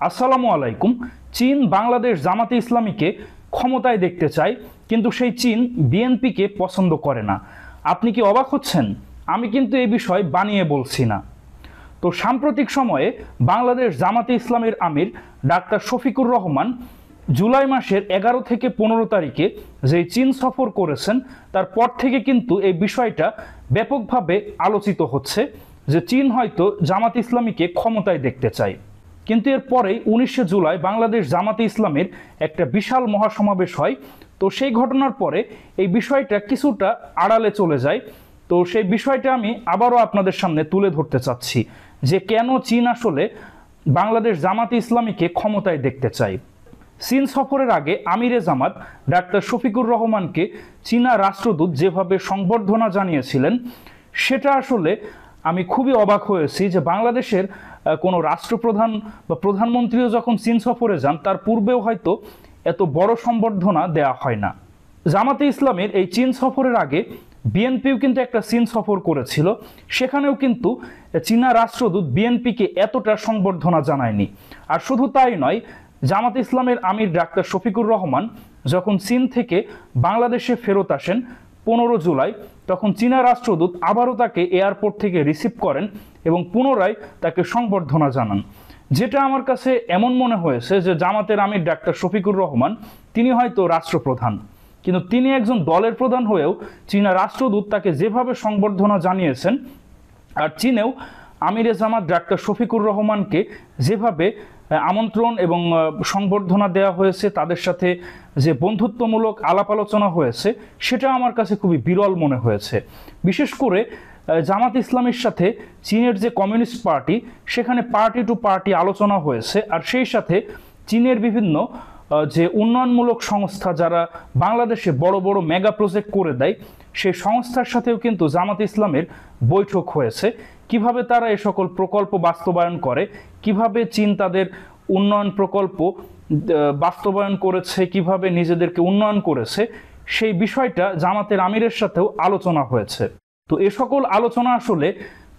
আসসালামু আলাইকুম। চীন বাংলাদেশ জামাতে ইসলামীকে ক্ষমতায় দেখতে চায়, কিন্তু সেই চীন বিএনপিকে পছন্দ করে না। আপনি কি অবাক হচ্ছেন? আমি কিন্তু এই বিষয় বানিয়ে বলছি না। তো সাম্প্রতিক সময়ে বাংলাদেশ জামাতে ইসলামের আমির ডাক্তার শফিকুর রহমান জুলাই মাসের 11 থেকে 15 তারিখে যে চীন সফর করেছেন, তারপর থেকে কিন্তু এই বিষয়টা ব্যাপকভাবে আলোচিত হচ্ছে যে চীন হয়তো জামাত ইসলামীকে ক্ষমতায় দেখতে চায়। কিন্তু এর পরেই 19শে জুলাই বাংলাদেশ জামাতে ইসলামের একটা বিশাল মহাসমাবেশ হয়। তো সেই ঘটনার পরে এই বিষয়টা কিছুটা আড়ালে চলে যায়। তো সেই বিষয়টা আমি আবারও আপনাদের সামনে তুলে ধরতে চাচ্ছি যে কেন চীন আসলে বাংলাদেশ জামাতে ইসলামীকে ক্ষমতায় দেখতে চায়। চীন সফরের আগে আমিরে জামাত ডাক্তার শফিকুর রহমানকে চীনা রাষ্ট্রদূত যেভাবে সংবর্ধনা জানিয়েছিলেন, সেটা আসলে আমি খুবই অবাক হয়েছি যে বাংলাদেশের কোনো রাষ্ট্রপ্রধান বা প্রধানমন্ত্রীও যখন চীন সফরে যান, তার পূর্বেও হয়তো এত বড় সংবর্ধনা দেওয়া হয় না। জামাতে ইসলামের এই চীন সফরের আগে বিএনপিও কিন্তু একটা চীন সফর করেছিল, সেখানেও কিন্তু চীনা রাষ্ট্রদূত বিএনপিকে এতটা সংবর্ধনা জানায়নি। আর শুধু তাই নয়, জামাতে ইসলামের আমির ডাক্তার শফিকুর রহমান যখন চীন থেকে বাংলাদেশে ফেরত আসেন 15 জুলাই, তখন চীনা রাষ্ট্রদূত আবারও তাকে এয়ারপোর্ট থেকে রিসিভ করেন এবং পুনরায় তাকে সংবর্ধনা জানান। যেটা আমার কাছে এমন মনে হয়েছে যে জামাতের আমির ডাক্তার শফিকুর রহমান তিনি হয়তো রাষ্ট্রপ্রধান, কিন্তু তিনি একজন দলের প্রধান হয়েও চীনা রাষ্ট্রদূত তাকে যেভাবে সংবর্ধনা জানিয়েছেন, আর চীনেও আমিরে জামাত ডাক্তার শফিকুর রহমানকে যেভাবে আমন্ত্রণ এবং সংবর্ধনা দেওয়া হয়েছে, তাদের সাথে যে বন্ধুত্বমূলক আলাপ আলোচনা হয়েছে, সেটা আমার কাছে খুবই বিরল মনে হয়েছে। বিশেষ করে জামাত ইসলামীর সাথে চীনের যে কমিউনিস্ট পার্টি, সেখানে পার্টি টু পার্টি আলোচনা হয়েছে। আর সেই সাথে চীনের বিভিন্ন যে উন্নয়নমূলক সংস্থা যারা বাংলাদেশে বড় বড় মেগা প্রজেক্ট করে দেয়, সেই সংস্থার সাথেও কিন্তু জামাত ইসলামের বৈঠক হয়েছে। কিভাবে তারা এ সকল প্রকল্প বাস্তবায়ন করে, কিভাবে চীন তাদের উন্নয়ন প্রকল্প বাস্তবায়ন করেছে, কিভাবে নিজেদেরকে উন্নয়ন করেছে, সেই বিষয়টা জামাতের আমিরের সাথেও আলোচনা হয়েছে। তো এ সকল আলোচনা আসলে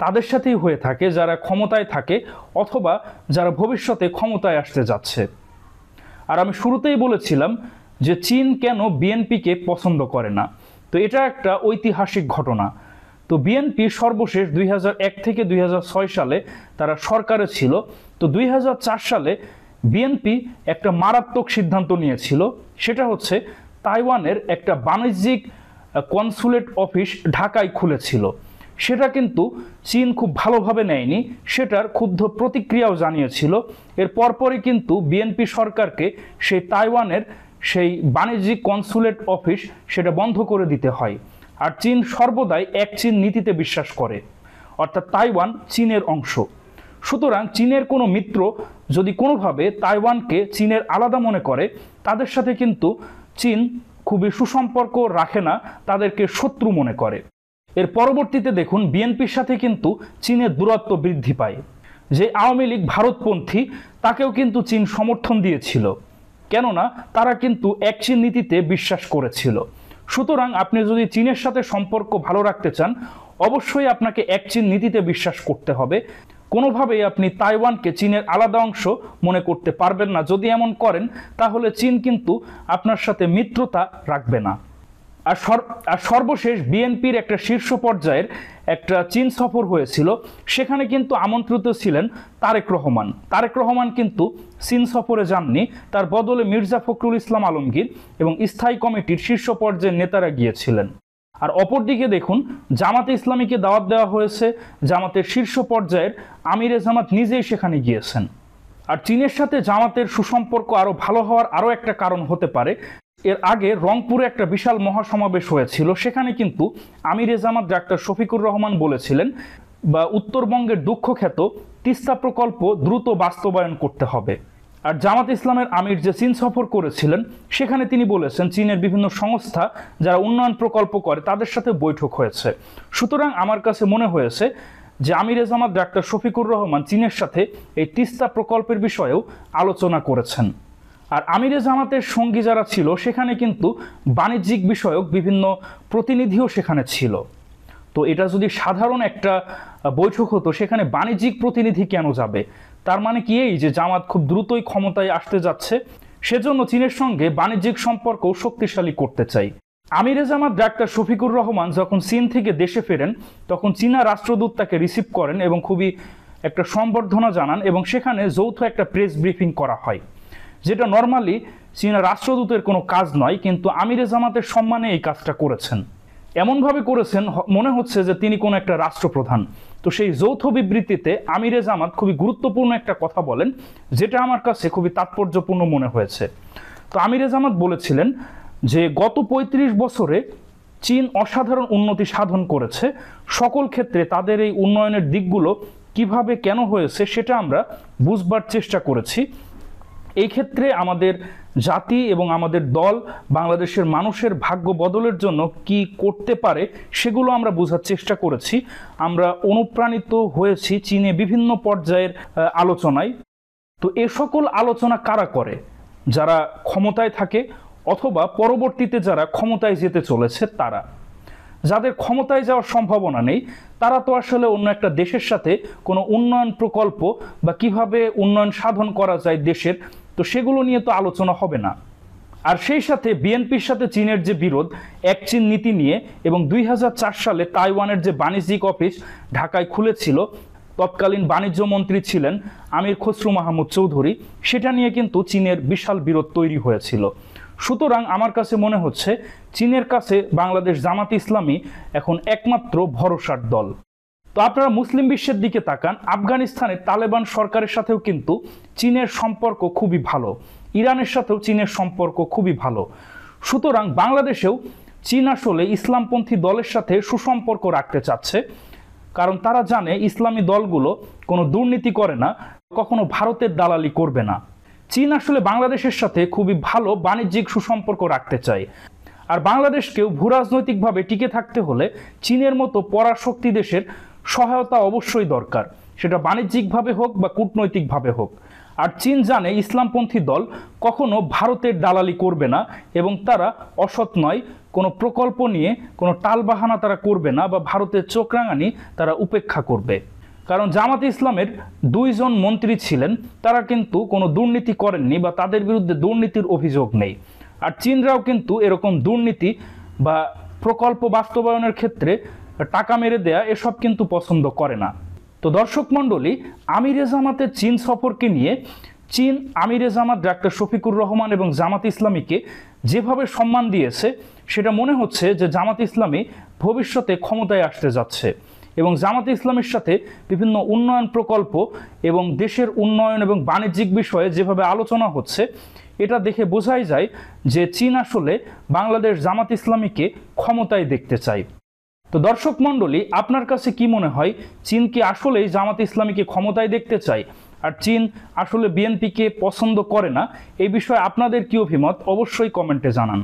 তাদের সাথেই হয়ে থাকে যারা ক্ষমতায় থাকে অথবা যারা ভবিষ্যতে ক্ষমতায় আসতে যাচ্ছে। আর আমি শুরুতেই বলেছিলাম যে চীন কেন বিএনপিকে পছন্দ করে না। তো এটা একটা ঐতিহাসিক ঘটনা। তো বিএনপি সর্বশেষ 2001 থেকে 2006 সালে তারা সরকারে ছিল। তো 2004 সালে বিএনপি একটা মারাত্মক সিদ্ধান্ত নিয়েছিল, সেটা হচ্ছে তাইওয়ানের একটা বাণিজ্যিক কনসুলেট অফিস ঢাকায় খুলেছিল। সেটা কিন্তু চীন খুব ভালোভাবে নেয়নি, সেটার ক্ষুব্ধ প্রতিক্রিয়াও জানিয়েছিল। এর পরপরই কিন্তু বিএনপি সরকারকে সেই তাইওয়ানের সেই বাণিজ্যিক কনসুলেট অফিস সেটা বন্ধ করে দিতে হয়। আর চীন সর্বদাই এক চীন নীতিতে বিশ্বাস করে, অর্থাৎ তাইওয়ান চীনের অংশ। সুতরাং চীনের কোনো মিত্র যদি কোনোভাবে তাইওয়ানকে চীনের আলাদা মনে করে, তাদের সাথে কিন্তু চীন খুবই সুসম্পর্ক রাখে না, তাদেরকে শত্রু মনে করে। এর পরবর্তীতে দেখুন বিএনপির সাথে কিন্তু চীনের দূরত্ব বৃদ্ধি পায়। যে আওয়ামী লীগ ভারতপন্থী, তাকেও কিন্তু চীন সমর্থন দিয়েছিল, কেননা তারা কিন্তু এক চীন নীতিতে বিশ্বাস করেছিল। সুতরাং আপনি যদি চীনের সাথে সম্পর্ক ভালো রাখতে চান, অবশ্যই আপনাকে এক চীন নীতিতে বিশ্বাস করতে হবে। কোনোভাবেই আপনি তাইওয়ানকে চীনের আলাদা অংশ মনে করতে পারবেন না। যদি এমন করেন, তাহলে চীন কিন্তু আপনার সাথে মিত্রতা রাখবে না। আর সর্বশেষ বিএনপির একটা শীর্ষ পর্যায়ের একটা চীন সফর হয়েছিল, সেখানে কিন্তু আমন্ত্রিত ছিলেন তারেক রহমান। তারেক রহমান কিন্তু চীন সফরে যাননি, তার বদলে মির্জা ফখরুল ইসলাম আলমগীর এবং স্থায়ী কমিটির শীর্ষ পর্যায়ের নেতারা গিয়েছিলেন। আর অপরদিকে দেখুন জামাতে ইসলামীকে দাওয়াত দেওয়া হয়েছে, জামাতের শীর্ষ পর্যায়ের আমিরে জামাত নিজেই সেখানে গিয়েছেন। আর চীনের সাথে জামাতের সুসম্পর্ক আরও ভালো হওয়ার আরও একটা কারণ হতে পারে, এর আগে রংপুরে একটা বিশাল মহাসমাবেশ হয়েছিল, সেখানে কিন্তু আমিরে জামাত ডাক্তার শফিকুর রহমান বলেছিলেন বা উত্তরবঙ্গের দুঃখখ্যাত তিস্তা প্রকল্প দ্রুত বাস্তবায়ন করতে হবে। আর জামাত ইসলামের আমির যে চীন সফর করেছিলেন, সেখানে তিনি বলেছেন চীনের বিভিন্ন সংস্থা যারা উন্নয়ন প্রকল্প করে তাদের সাথে বৈঠক হয়েছে। সুতরাং আমার কাছে মনে হয়েছে যে আমিরে জামাত ডাক্তার শফিকুর রহমান চীনের সাথে এই তিস্তা প্রকল্পের বিষয়েও আলোচনা করেছেন। আর আমিরে জামাতের সঙ্গী যারা ছিল, সেখানে কিন্তু বাণিজ্যিক বিষয়ক বিভিন্ন প্রতিনিধিও সেখানে ছিল। তো এটা যদি সাধারণ একটা বৈঠক হতো, সেখানে বাণিজ্যিক প্রতিনিধি কেন যাবে? তার মানে কি এই যে জামাত খুব দ্রুতই ক্ষমতায় আসতে যাচ্ছে, সেজন্য চীনের সঙ্গে বাণিজ্যিক সম্পর্ক শক্তিশালী করতে চাই। আমিরে জামাত ডাক্তার শফিকুর রহমান যখন চীন থেকে দেশে ফেরেন তখন চীনা রাষ্ট্রদূত তাকে রিসিভ করেন এবং খুবই একটা সম্বর্ধনা জানান এবং সেখানে যৌথ একটা প্রেস ব্রিফিং করা হয়, যেটা নর্মালি চীনা রাষ্ট্রদূতের কোনো কাজ নয়, কিন্তু আমিরে জামাতের সম্মানে এই কাজটা করেছেন। এমনভাবে করেছেন মনে হচ্ছে যে তিনি কোনো একটা রাষ্ট্রপ্রধান। তো সেই যৌথ বিবৃতিতে আমিরে জামাত খুবই গুরুত্বপূর্ণ একটা কথা বলেন, যেটা আমার কাছে খুবই তাৎপর্যপূর্ণ মনে হয়েছে। তো আমিরে জামাত বলেছিলেন যে গত ৩৫ বছরে চীন অসাধারণ উন্নতি সাধন করেছে, সকল ক্ষেত্রে তাদের এই উন্নয়নের দিকগুলো কিভাবে কেন হয়েছে সেটা আমরা বুঝবার চেষ্টা করেছি। এই ক্ষেত্রে আমাদের জাতি এবং আমাদের দল বাংলাদেশের মানুষের ভাগ্য বদলের জন্য কি করতে পারে সেগুলো আমরা বোঝার চেষ্টা করেছি। আমরা অনুপ্রাণিত হয়েছি চীনে বিভিন্ন পর্যায়ের আলোচনায়। তো এ সকল আলোচনা কারা করে? যারা ক্ষমতায় থাকে অথবা পরবর্তীতে যারা ক্ষমতায় যেতে চলেছে তারা। যাদের ক্ষমতায় যাওয়ার সম্ভাবনা নেই তারা তো আসলে অন্য একটা দেশের সাথে কোনো উন্নয়ন প্রকল্প বা কিভাবে উন্নয়ন সাধন করা যায় দেশের, তো সেগুলো নিয়ে তো আলোচনা হবে না। আর সেই সাথে বিএনপির সাথে চীনের যে বিরোধ, এক চীন নীতি নিয়ে, এবং ২০০৪ সালে তাইওয়ানের যে বাণিজ্যিক অফিস ঢাকায় খুলেছিল, তৎকালীন বাণিজ্য মন্ত্রী ছিলেন আমির খসরু মাহমুদ চৌধুরী, সেটা নিয়ে কিন্তু চীনের বিশাল বিরোধ তৈরি হয়েছিল। সুতরাং আমার কাছে মনে হচ্ছে চীনের কাছে বাংলাদেশ জামাত ইসলামী এখন একমাত্র ভরসার দল। তো আপনারা মুসলিম বিশ্বের দিকে তাকান, আফগানিস্তানের তালেবান সরকারের সাথেও কিন্তু চীনের সম্পর্ক খুবই ভালো, ইরানের সাথেও চীনের সম্পর্ক খুবই ভালো। সুতরাং বাংলাদেশেও চীন আসলে ইসলামপন্থী দলের সাথে সুসম্পর্ক রাখতে চাচ্ছে, কারণ তারা জানে ইসলামী দলগুলো কোনো দুর্নীতি করে না, কখনো ভারতের দালালি করবে না। চীন আসলে বাংলাদেশের সাথে খুবই ভালো বাণিজ্যিক সুসম্পর্ক রাখতে চায়। আর বাংলাদেশকেও ভূরাজনৈতিকভাবে টিকে থাকতে হলে চীনের মতো পরাশক্তি দেশের সহায়তা অবশ্যই দরকার, সেটা বাণিজ্যিকভাবে হোক বা কূটনৈতিকভাবে হোক। আর চীন জানে ইসলামপন্থী দল কখনো ভারতের দালালি করবে না এবং তারা অসৎ নয়, কোনো প্রকল্প নিয়ে কোনো টালবাহানা তারা করবে না বা ভারতের চোখ রাঙানি তারা উপেক্ষা করবে। কারণ জামাতে ইসলামের ২ জন মন্ত্রী ছিলেন, তারা কিন্তু কোনো দুর্নীতি করেননি বা তাদের বিরুদ্ধে দুর্নীতির অভিযোগ নেই। আর চীনরাও কিন্তু এরকম দুর্নীতি বা প্রকল্প বাস্তবায়নের ক্ষেত্রে টাকা মেরে দেয়া এসব কিন্তু পছন্দ করে না। তো দর্শক মণ্ডলী, আমিরে জামাতের চীন সফরকে নিয়ে চীন আমিরে জামাত ডাক্তার শফিকুর রহমান এবং জামাত ইসলামীকে যেভাবে সম্মান দিয়েছে, সেটা মনে হচ্ছে যে জামাত ইসলামী ভবিষ্যতে ক্ষমতায় আসতে যাচ্ছে এবং জামাত ইসলামীর সাথে বিভিন্ন উন্নয়ন প্রকল্প এবং দেশের উন্নয়ন এবং বাণিজ্যিক বিষয়ে যেভাবে আলোচনা হচ্ছে, এটা দেখে বোঝাই যায় যে চীন আসলে বাংলাদেশ জামাত ইসলামীকে ক্ষমতায় দেখতে চায়। তো দর্শক মণ্ডলী, আপনার কাছে কি মনে হয়, চীন কি আসলেই জামাত ইসলামীকে ক্ষমতায় দেখতে চায় আর চীন আসলে বিএনপিকে পছন্দ করে না? এই বিষয়ে আপনাদের কি অভিমত অবশ্যই কমেন্টে জানান।